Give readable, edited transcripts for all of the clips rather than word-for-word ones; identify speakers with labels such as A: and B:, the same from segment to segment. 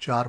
A: 4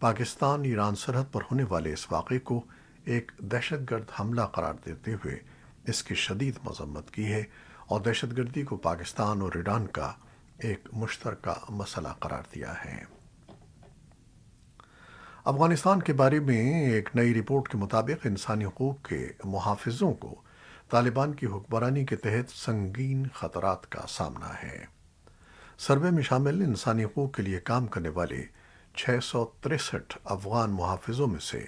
A: پاکستان ایران سرحد پر ہونے والے اس واقعے کو ایک دہشت گرد حملہ قرار دیتے ہوئے اس کی شدید مذمت کی ہے اور دہشت گردی کو پاکستان اور ایران کا ایک مشترکہ مسئلہ قرار دیا ہے۔ افغانستان کے بارے میں ایک نئی رپورٹ کے مطابق انسانی حقوق کے محافظوں کو طالبان کی حکمرانی کے تحت سنگین خطرات کا سامنا ہے۔ سروے میں شامل انسانی حقوق کے لیے کام کرنے والے 663 افغان محافظوں میں سے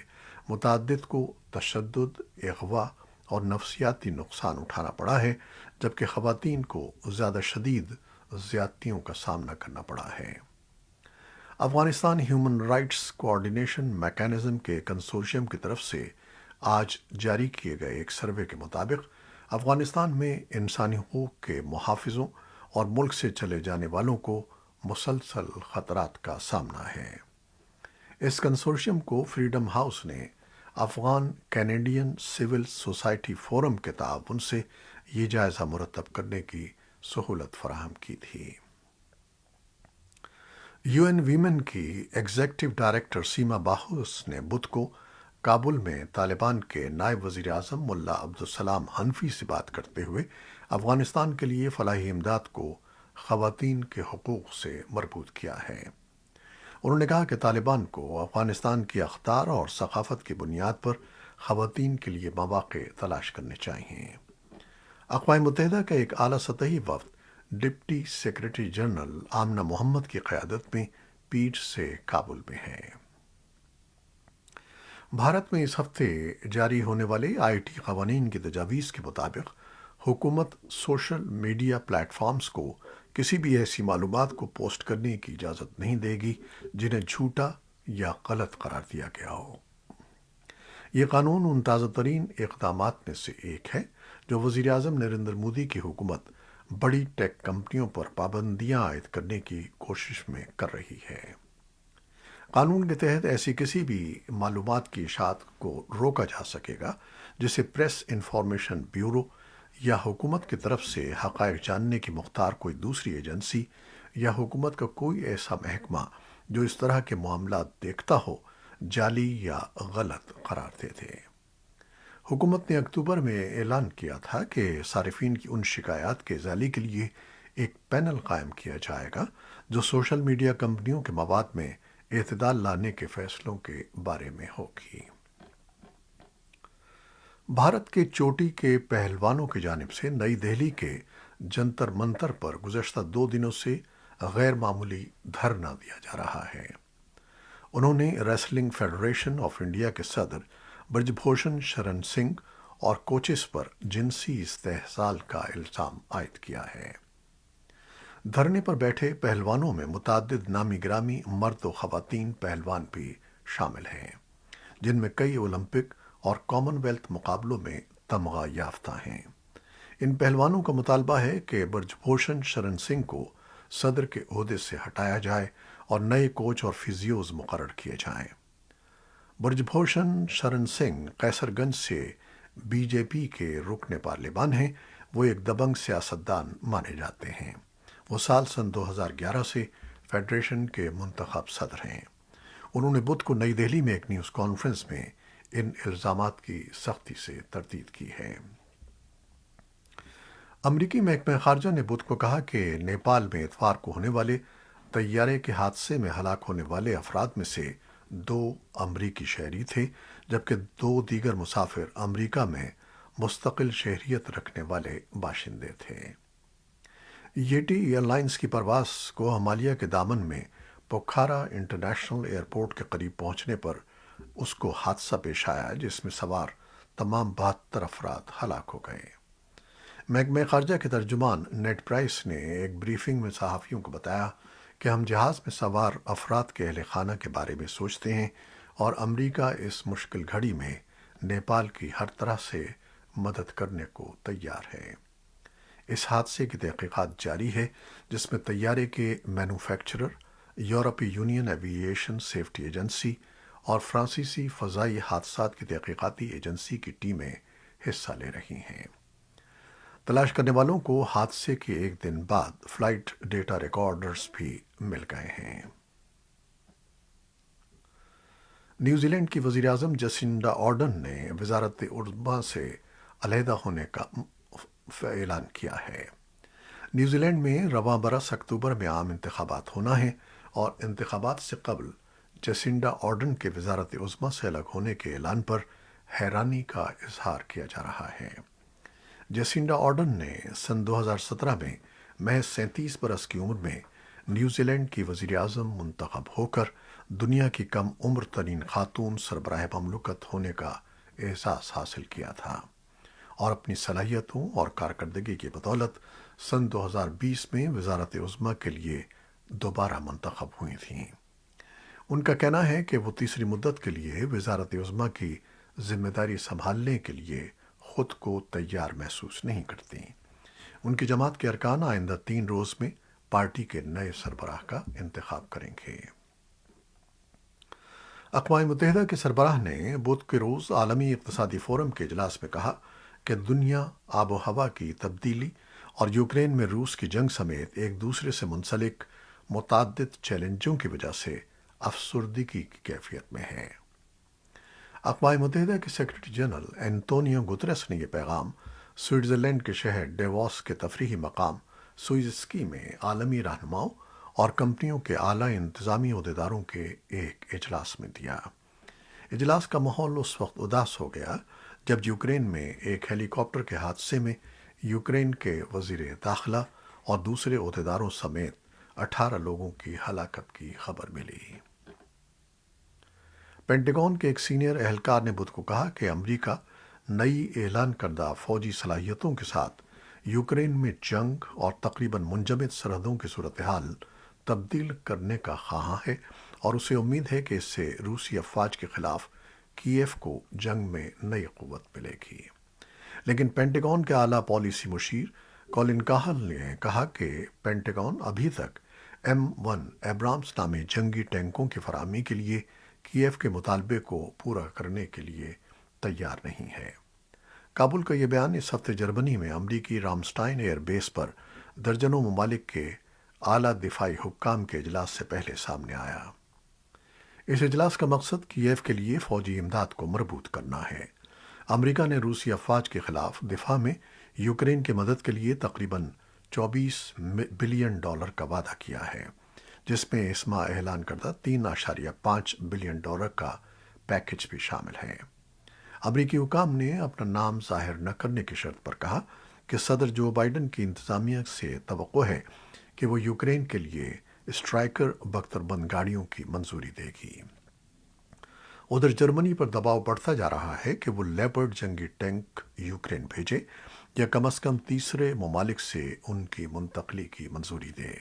A: متعدد کو تشدد، اغوا اور نفسیاتی نقصان اٹھانا پڑا ہے، جبکہ خواتین کو زیادہ شدید زیادتیوں کا سامنا کرنا پڑا ہے۔ Afghanistan human rights coordination mechanism کے کنسورشیم کی طرف سے آج جاری کیے گئے ایک سروے کے مطابق افغانستان میں انسانی حقوق کے محافظوں اور ملک سے چلے جانے والوں کو مسلسل خطرات کا سامنا ہے۔ اس کنسورشیم کو فریڈم ہاؤس نے Afghan Canadian civil society forum کے تعاون سے یہ جائزہ مرتب کرنے کی سہولت فراہم کی تھی۔ یو این ویمن کی ایگزیکٹو ڈائریکٹر سیما باہوس نے بدھ کو کابل میں طالبان کے نائب وزیر اعظم ملا عبدالسلام حنفی سے بات کرتے ہوئے افغانستان کے لیے فلاحی امداد کو خواتین کے حقوق سے مربوط کیا ہے۔ انہوں نے کہا کہ طالبان کو افغانستان کی اقدار اور ثقافت کی بنیاد پر خواتین کے لیے مواقع تلاش کرنے چاہئیں۔ اقوام متحدہ کا ایک اعلیٰ سطحی وفد ڈپٹی سیکرٹری جنرل آمنہ محمد کی قیادت میں پیٹھ سے کابل میں ہے۔ بھارت میں اس ہفتے جاری ہونے والے آئی ٹی قوانین کی تجاویز کے مطابق حکومت سوشل میڈیا پلیٹ فارمز کو کسی بھی ایسی معلومات کو پوسٹ کرنے کی اجازت نہیں دے گی جنہیں جھوٹا یا غلط قرار دیا گیا ہو۔ یہ قانون ان تازہ ترین اقدامات میں سے ایک ہے جو وزیر اعظم نریندر مودی کی حکومت بڑی ٹیک کمپنیوں پر پابندیاں عائد کرنے کی کوشش میں کر رہی ہے۔ قانون کے تحت ایسی کسی بھی معلومات کی اشاعت کو روکا جا سکے گا جسے پریس انفارمیشن بیورو یا حکومت کی طرف سے حقائق جاننے کی مختار کوئی دوسری ایجنسی یا حکومت کا کوئی ایسا محکمہ جو اس طرح کے معاملات دیکھتا ہو جعلی یا غلط قرار دے دے۔ حکومت نے اکتوبر میں اعلان کیا تھا کہ صارفین کی ان شکایات کے ازالے کے لیے ایک پینل قائم کیا جائے گا جو سوشل میڈیا کمپنیوں کے مواد میں اعتدال لانے کے فیصلوں کے بارے میں ہوگی۔ بھارت کے چوٹی کے پہلوانوں کی جانب سے نئی دہلی کے جنتر منتر پر گزشتہ 2 دنوں سے غیر معمولی دھرنا دیا جا رہا ہے۔ انہوں نے ریسلنگ فیڈریشن آف انڈیا کے صدر برج بھوشن شرن سنگھ اور کوچز پر جنسی استحصال کا الزام عائد کیا ہے۔ دھرنے پر بیٹھے پہلوانوں میں متعدد نامی گرامی مرد و خواتین پہلوان بھی شامل ہیں، جن میں کئی اولمپک اور کامن ویلتھ مقابلوں میں تمغہ یافتہ ہیں۔ ان پہلوانوں کا مطالبہ ہے کہ برج بھوشن شرن سنگھ کو صدر کے عہدے سے ہٹایا جائے اور نئے کوچ اور فزیوز مقرر کیے جائیں۔ برج بھوشن شرن سنگھ قیصر گنج سے بی جے پی کے رکن پارلیمان ہیں۔ وہ ایک دبنگ سیاستدان مانے جاتے ہیں۔ وہ سن 2011 سے فیڈریشن کے منتخب صدر ہیں۔ انہوں نے بدھ کو نئی دہلی میں ایک نیوز کانفرنس میں ان الزامات کی سختی سے تردید کی ہے۔ امریکی محکمہ خارجہ نے بدھ کو کہا کہ نیپال میں اتوار کو ہونے والے طیارے کے حادثے میں ہلاک ہونے والے افراد میں سے 2 امریکی شہری تھے، جبکہ 2 دیگر مسافر امریکہ میں مستقل شہریت رکھنے والے باشندے تھے۔ یٹی ایئر لائنز کی پرواز کو ہمالیہ کے دامن میں پوکھارا انٹرنیشنل ایئرپورٹ کے قریب پہنچنے پر اس کو حادثہ پیش آیا جس میں سوار تمام 72 افراد ہلاک ہو گئے۔ محکمہ خارجہ کے ترجمان نیڈ پرائس نے ایک بریفنگ میں صحافیوں کو بتایا کہ ہم جہاز میں سوار افراد کے اہل خانہ کے بارے میں سوچتے ہیں اور امریکہ اس مشکل گھڑی میں نیپال کی ہر طرح سے مدد کرنے کو تیار ہے۔ اس حادثے کی تحقیقات جاری ہے جس میں طیارے کے مینوفیکچرر، یورپی یونین ایوی ایشن سیفٹی ایجنسی اور فرانسیسی فضائی حادثات کی تحقیقاتی ایجنسی کی ٹیمیں حصہ لے رہی ہیں۔ تلاش کرنے والوں کو حادثے کے ایک دن بعد فلائٹ ڈیٹا ریکارڈرز بھی مل گئے ہیں۔ نیوزی لینڈ کی وزیر اعظم جسنڈا آرڈن نے وزارت عظمیٰ سے علیحدہ ہونے کا اعلان کیا ہے۔ نیوزی لینڈ میں رواں برس اکتوبر میں عام انتخابات ہونا ہے اور انتخابات سے قبل جسنڈا آرڈن کے وزارت عظمیٰ سے الگ ہونے کے اعلان پر حیرانی کا اظہار کیا جا رہا ہے۔ جسنڈا آرڈن نے سن 2017 میں محض 37 برس کی عمر میں نیوزی لینڈ کی وزیر اعظم منتخب ہو کر دنیا کی کم عمر ترین خاتون سربراہ مملکت ہونے کا اعزاز حاصل کیا تھا اور اپنی صلاحیتوں اور کارکردگی کی بدولت سن 2020 میں وزارت عظمیٰ کے لیے دوبارہ منتخب ہوئی تھیں۔ ان کا کہنا ہے کہ وہ تیسری مدت کے لیے وزارت عظمیٰ کی ذمہ داری سنبھالنے کے لیے خود کو تیار محسوس نہیں کرتی۔ ان کی جماعت کے ارکان آئندہ 3 روز میں پارٹی کے نئے سربراہ کا انتخاب کریں گے۔ اقوام متحدہ کے سربراہ نے بدھ کے روز عالمی اقتصادی فورم کے اجلاس میں کہا کہ دنیا آب و ہوا کی تبدیلی اور یوکرین میں روس کی جنگ سمیت ایک دوسرے سے منسلک متعدد چیلنجوں کی وجہ سے افسردگی کی کیفیت میں ہے۔ اقوام متحدہ کے سیکرٹری جنرل انتونیو گتریس نے یہ پیغام سوئٹزرلینڈ کے شہر ڈیووس کے تفریحی مقام سوئزسکی میں عالمی رہنماؤں اور کمپنیوں کے اعلیٰ انتظامی عہدیداروں کے ایک اجلاس میں دیا۔ اجلاس کا ماحول اس وقت اداس ہو گیا جب یوکرین میں ایک ہیلی کاپٹر کے حادثے میں یوکرین کے وزیر داخلہ اور دوسرے عہدیداروں سمیت 18 لوگوں کی ہلاکت کی خبر ملی۔ پینٹاگون کے ایک سینئر اہلکار نے بدھ کو کہا کہ امریکہ نئی اعلان کردہ فوجی صلاحیتوں کے ساتھ یوکرین میں جنگ اور تقریباً منجمد سرحدوں کی صورتحال تبدیل کرنے کا خواہاں ہے اور اسے امید ہے کہ اس سے روسی افواج کے خلاف کیف کو جنگ میں نئی قوت ملے گی۔ لیکن پینٹاگون کے اعلیٰ پالیسی مشیر کولن کاہل نے کہا کہ پینٹاگون ابھی تک M1 ایبرامس نامی جنگی ٹینکوں کی فراہمی کے لیے کیف کے مطالبے کو پورا کرنے کے لیے تیار نہیں ہے۔ کابل کا یہ بیان اس ہفتے جرمنی میں امریکی رامسٹائن ایئر بیس پر درجنوں ممالک کے اعلیٰ دفاعی حکام کے اجلاس سے پہلے سامنے آیا۔ اس اجلاس کا مقصد کیف کے لیے فوجی امداد کو مربوط کرنا ہے۔ امریکہ نے روسی افواج کے خلاف دفاع میں یوکرین کی مدد کے لیے تقریباً $24 بلین کا وعدہ کیا ہے، جس میں اس ماہ اعلان کردہ $3.5 بلین کا پیکج بھی شامل ہے۔ امریکی حکام نے اپنا نام ظاہر نہ کرنے کی شرط پر کہا کہ صدر جو بائیڈن کی انتظامیہ سے توقع ہے کہ وہ یوکرین کے لیے اسٹرائکر بختربند گاڑیوں کی منظوری دے گی۔ ادھر جرمنی پر دباؤ بڑھتا جا رہا ہے کہ وہ لیپرڈ جنگی ٹینک یوکرین بھیجے یا کم از کم تیسرے ممالک سے ان کی منتقلی کی منظوری دے۔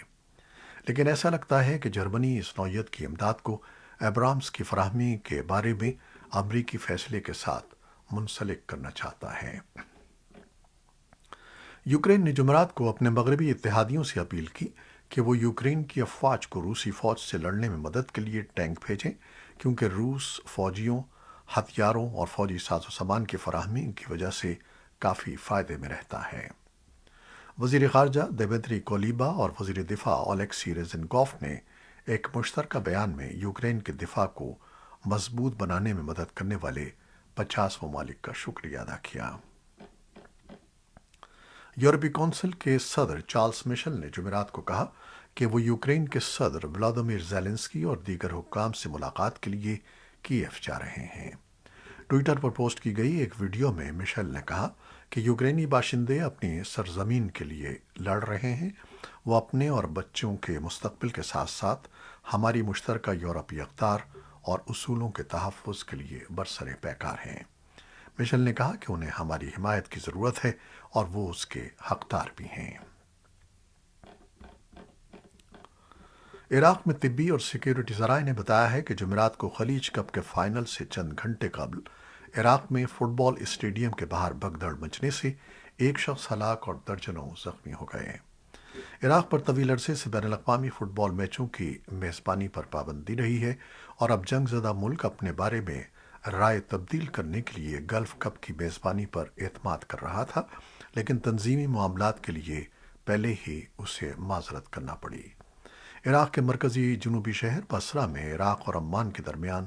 A: لیکن ایسا لگتا ہے کہ جرمنی اس نوعیت کی امداد کو ایبرامس کی فراہمی کے بارے میں امریکی فیصلے کے ساتھ منسلک کرنا چاہتا ہے۔ یوکرین نے جمعرات کو اپنے مغربی اتحادیوں سے اپیل کی کہ وہ یوکرین کی افواج کو روسی فوج سے لڑنے میں مدد کے لیے ٹینک بھیجیں، کیونکہ روس فوجیوں، ہتھیاروں اور فوجی ساز و سامان کی فراہمی کی وجہ سے کافی فائدے میں رہتا ہے۔ وزیر خارجہ دیمیتری کولیبا اور وزیر دفاع اولیکسی ریزنکوف نے ایک مشترکہ بیان میں یوکرین کے دفاع کو مضبوط بنانے میں مدد کرنے والے 50 ممالک کا شکریہ ادا کیا۔ یورپی کونسل کے صدر چارلس مشل نے جمعرات کو کہا کہ وہ یوکرین کے صدر ولادیمیر زیلنسکی اور دیگر حکام سے ملاقات کے لیے کیف جا رہے ہیں۔ ٹویٹر پر پوسٹ کی گئی ایک ویڈیو میں مشل نے کہا کہ یوکرینی باشندے اپنی سرزمین کے لیے لڑ رہے ہیں، وہ اپنے اور بچوں کے مستقبل کے ساتھ ساتھ ہماری مشترکہ یورپی اقدار اور اصولوں کے تحفظ کے لیے برسر پیکار ہیں۔ مشل نے کہا کہ انہیں ہماری حمایت کی ضرورت ہے اور وہ اس کے حقدار بھی ہیں۔ عراق میں طبی اور سیکیورٹی ذرائع نے بتایا ہے کہ جمعرات کو خلیج کپ کے فائنل سے چند گھنٹے قبل عراق میں فٹ بال اسٹیڈیم کے باہر بھگدڑ مچنے سے ایک شخص ہلاک اور درجنوں زخمی ہو گئے۔ عراق پر طویل عرصے سے بین الاقوامی فٹ بال میچوں کی میزبانی پر پابندی رہی ہے اور اب جنگ زدہ ملک اپنے بارے میں رائے تبدیل کرنے کے لیے گلف کپ کی میزبانی پر اعتماد کر رہا تھا، لیکن تنظیمی معاملات کے لیے پہلے ہی اسے معذرت کرنا پڑی۔ عراق کے مرکزی جنوبی شہر بصرہ میں عراق اور عمان کے درمیان